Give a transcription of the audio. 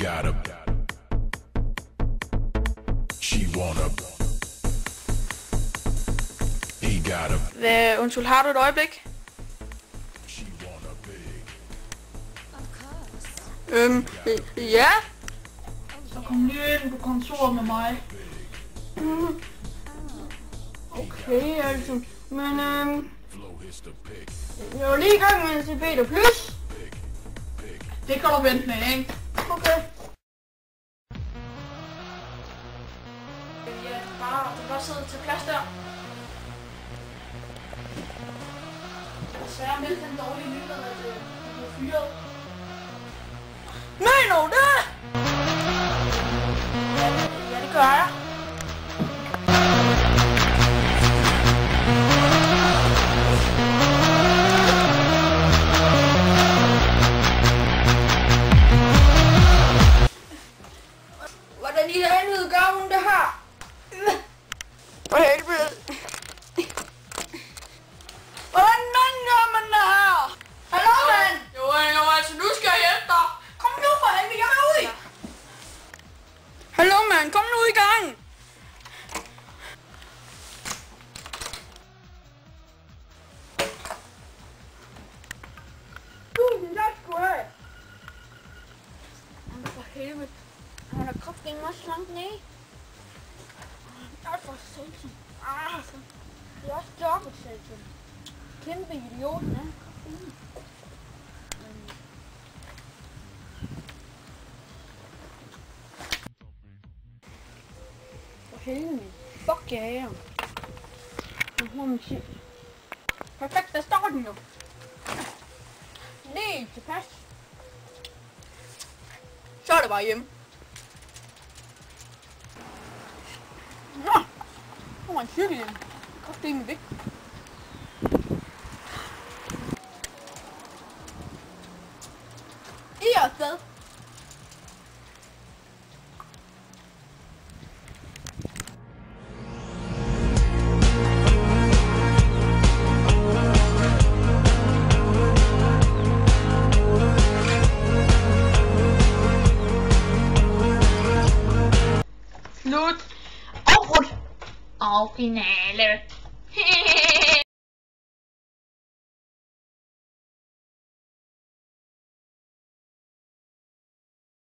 got her. She want her. He got her. Undskyld, har du et øjeblik? She want her big. Ja? Så kom lige ind på kontoret med mig. Okay, altså. Men Flow hits the pick. jeg var lige i gang med en CB plus. Det kan du vente med, ikke? Okay. Ja, bare sidde til plads der. Desværre meldte den dårlige nyhed, at du blev fyret. Mener du det? Ja, det gør jeg. Hvordan i helvede gør hun det her? For helvede. Hvordan gør man det her? Hallo, mand? Jo, altså nu skal jeg hjælpe dig. Kom nu for helvede, jeg er ude. Hallo, mand, kom nu i gang. Tusind tak skal du have. For helvede. Han har kraftedeme også langt ned. Jeg er for satan. Altså. Det er også dobbelt satan. Kæmpe idioten, ja. For helvede. Fuck ja. Perfekt, der står den jo. Lige tilpas. Så er det bare hjemme. Nå, nu var en cykel hjem. Kraftedeme væk. I er afsted. Slut. Afbrudt. Og finale.